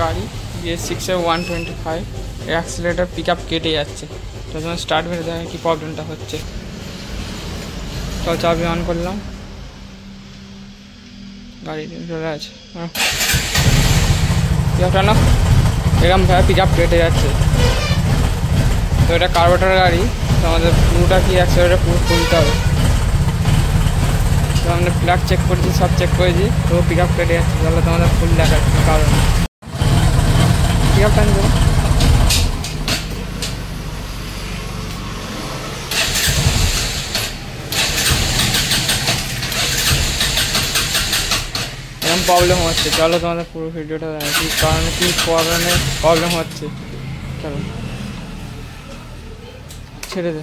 গাড়ি BS6 125 accelerator pick up কেটে যাচ্ছে। তো তোমার স্টার্ট মেরে দেখা কি প্রবলেমটা হচ্ছে। তো চাবি অন করলাম, গাড়ি চলে আছে পিক আপটা না এরকম ভাবে পিক আপ কেটে যাচ্ছে। তো এটা কার্বোরেটর গাড়ি, তো আমাদের পুরোটা কি অ্যাক্সিলারেটর পুরো খুলতে হবে। তো আমরা প্লাগ চেক করেছি, সব চেক করেছি, তো পিক আপ কেটে যাচ্ছে। তাহলে তোমাদের ফুল দেখাচ্ছি কারণ পিক আপ টান দেবো। এরকম প্রবলেম হচ্ছে। চলো তোমাদের পুরো ভিডিওটা কী কারণে কী প্রবলেম হচ্ছে। চলো ছেড়ে দে।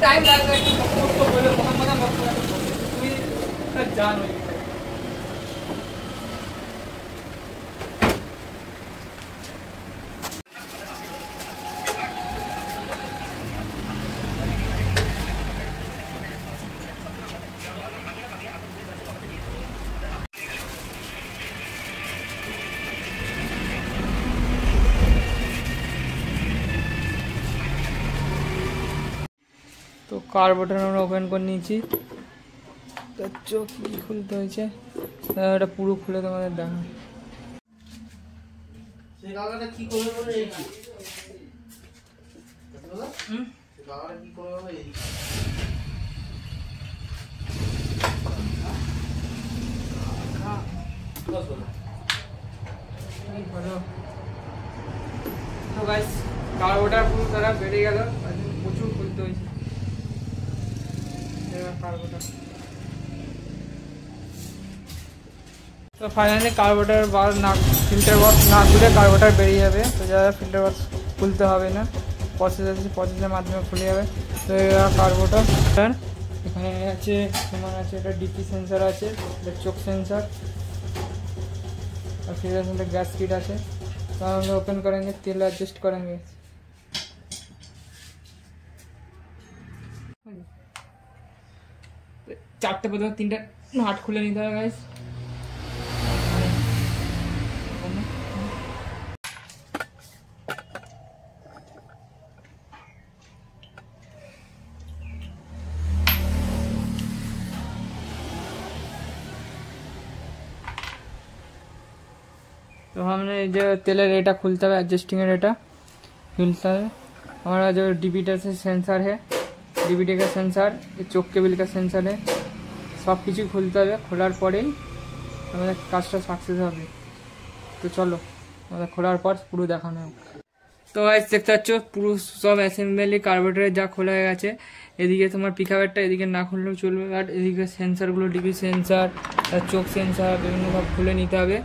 টাইম লাগবে জানো। তো কার্বোরেটর আমরা ওপেন করে নিয়েছি। তো চোখ কি খুলতে হয়েছে এটা পুরো খুলে তোমাদের দেখা। তো গাইস কার্বোরেটর পুরো তারা বেড়ে গেল, প্রচুর খুলতে হয়েছে কার্বোরেটর। তো ফাইনালি কার্বোরেটর বার না ফিল্টার বক্স না খুলে কার্বোরেটর বেরিয়ে যাবে। তো যারা ফিল্টার বক্স খুলতে হবে না, প্রসেসের মাধ্যমে খুলে যাবে। তো এরা কার্বোরেটর এখানে আছে তোমার আছে এটা ডিপি সেন্সার আছে, এটা চোখ সেন্সার और फिर इसमें गैस किट আছে। तो हम ओपन करेंगे, तेल एडजस्ट करेंगे। चारटे प्रथम तीनटा नाट खुले নিতে হবে गाइस। तो हमने जो तेलर एटा खुलता है एडजस्टिंग एटा खुलता है। हमारा जो डीबीटर से सेंसर है, डीबीटी का सेंसर, चोक केबल का सेंसर है, सब किछु खुलते हैं। खोलार परेई हमारे काजटा सक्सेस होबे। तो चलो हमारे खोलार पर पुरो देखानो। तो गाइस देखते पाচ্ছ পুরো সব অ্যাসেম্বলি কার্বোরেটরে যা খোলা হয়ে গেছে। এদিকে তোমার পিকআপটা এদিকে না খুললেও চলবে, আর এদিকে সেন্সরগুলো ডিবি সেন্সর, চোখ সেন্সর বিভিন্ন সব খুলে নিতে হবে।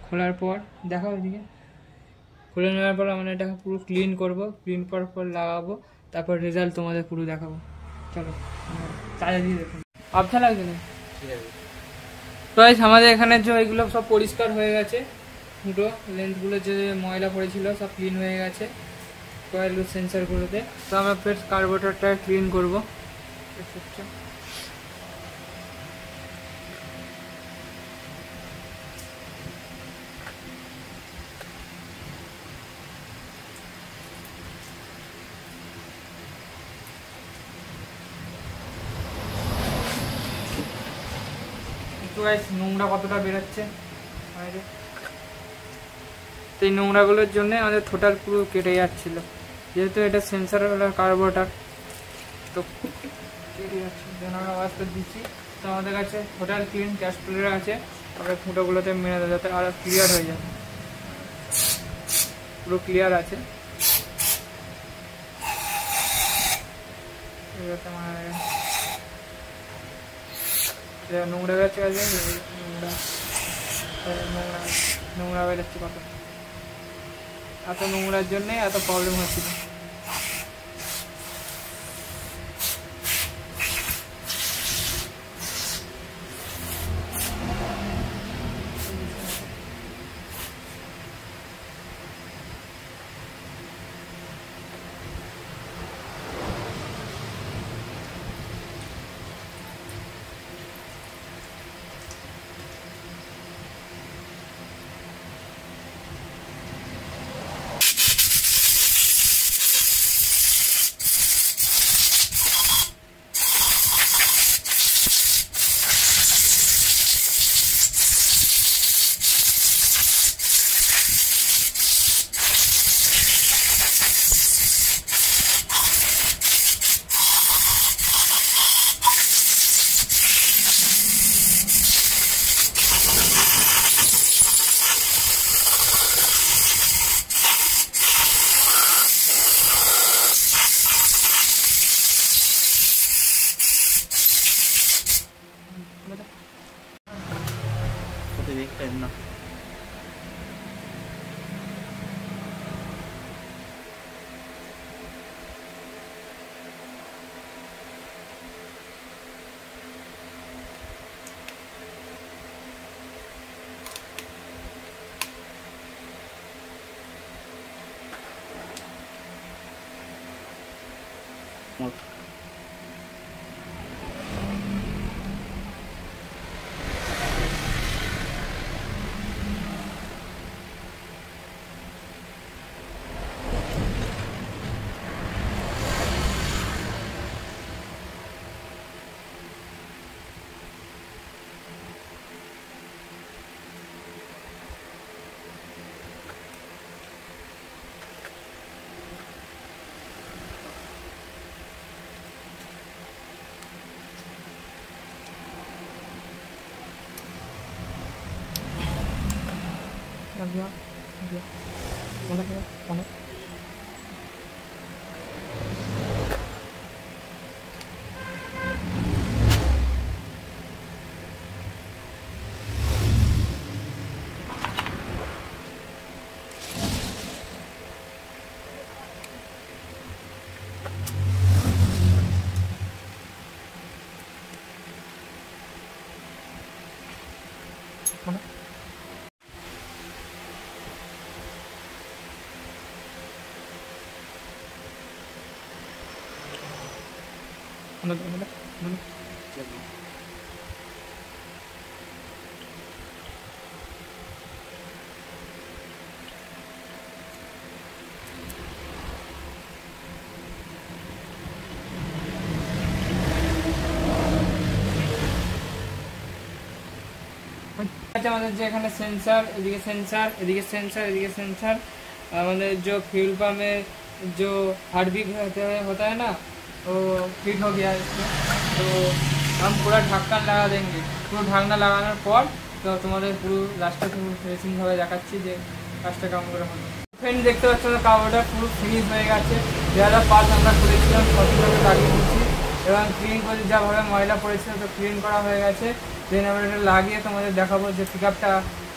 খোলার পর দেখাও এদিকে, খুলে নেওয়ার পর আমরা এটাকে পুরো ক্লিন করব, ক্লিন করার পর লাগাবো, তারপর রেজাল্ট তোমাদের পুরো দেখাবো। চলো চালিয়ে দিয়ে দেখুন। আচ্ছা লাগছে না? ঠিক আছে। তো গাইস আমাদের এখানে যে এগুলো সব পরিষ্কার হয়ে গেছে, ফুটো লেন্থগুলো যে ময়লা পড়েছিল সব ক্লিন হয়ে গেছে কয়েল সেন্সরগুলোতে। তো আমরা ফের কার্বোরেটরটা ক্লিন করবো। নোংরা কতটা বেরোচ্ছে বাইরে, এই নোংরাগুলোর জন্য আমাদের টোটাল পুরো কেটে যাচ্ছিল, যেহেতু এটা সেন্সার কার্বোরেটর তো কেটে যাচ্ছে। আমরা আওয়াজটা দিচ্ছি। তো আমাদের কাছে টোটাল ক্লিন গ্যাস ক্লিয়ার আছে, আমরা ফুটোগুলোতে মেরে দেওয়া যাতে আরো ক্লিয়ার হয়ে যাবে। পুরো ক্লিয়ার আছে। নোংরা বেরোচ্ছে, নোংরা বেরোচ্ছে কত, এত নোংরার জন্যে এত প্রবলেম হচ্ছিল। तो देखते हैं ना। लग गया আমাদের যে এখানে সেন্সার, এদিকে সেন্সার, এদিকে সেंसर, এদিকে सेंसर। আমাদের जो फ्यूल पंप में जो हार्टबीट होता है ना, वो फिट हो गया इसमें। तो हम पूरा ढक्कन लगा देंगे। পুরো ঢাকনা লাগানোর পর তো তোমাদের পুরো লাস্টে ফিনিশিং ভাবে দেখাচ্ছি যে কাজটা কেমন করে হলো। ফ্রেন্ড দেখতে পাচ্ছ কাভারটা পুরো ফিনিশ হয়ে গেছে। যারা পার্ট আমরা করেছিলাম সঠিকভাবে লাগিয়ে দিচ্ছি এবং ক্লিন করে যাভাবে ময়লা পড়েছিল তো ক্লিন করা হয়ে গেছে। দেন আমরা এটা লাগিয়ে তোমাদের দেখাবো যে পিকআপটা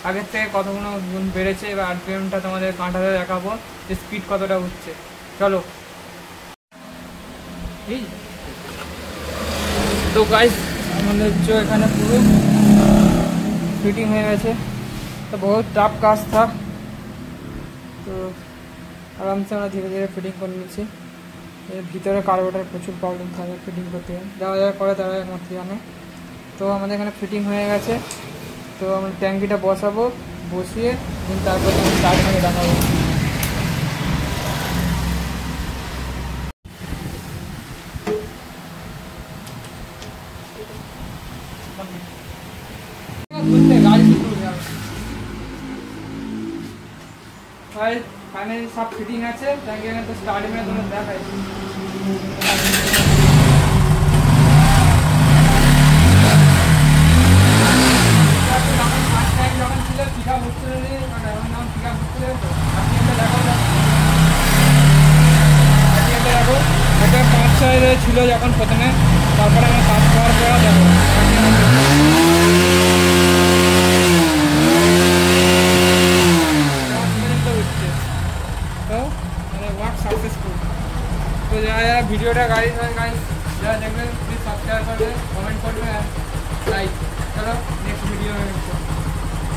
আগের থেকে কতগুলো গুণ বেড়েছে এবং আরপিএমটা তোমাদের কাঁটাতে দেখাবো যে স্পিড কতটা হচ্ছে। চলো। তো गाइस আমাদের जो এখানে পুরো फिटिंग হয়ে গেছে। तो बहुत टफ কাজ था। तो आराम से আমরা ধীরে ধীরে ফিটিং করে নিচ্ছি। এর ভিতরে কার্বোরেটর প্রচুর প্রবলেম থাকে ফিটিং করতে, যারা যারা করে তারা মত জানে। তো আমাদের এখানে ফিটিং হয়ে গেছে। তো আমরা ট্যাঙ্কিটা বসাবো, বসিয়ে দেন তারপরে আমি স্টার্ট করে দেখাবো। ফাইনালি সব ফিটিং আছে। ট্যাঙ্কি তো স্টার্ট করে তোমরা দেখাই। ছিল যখন প্রথমে, তারপরে আমি কাজ করার পর দেখো তো মানে ওয়ার্ক সাকসেসফুল। তো যারা যারা ভিডিওটা যারা দেখবেন প্লিজ সাবস্ক্রাইব করবেন।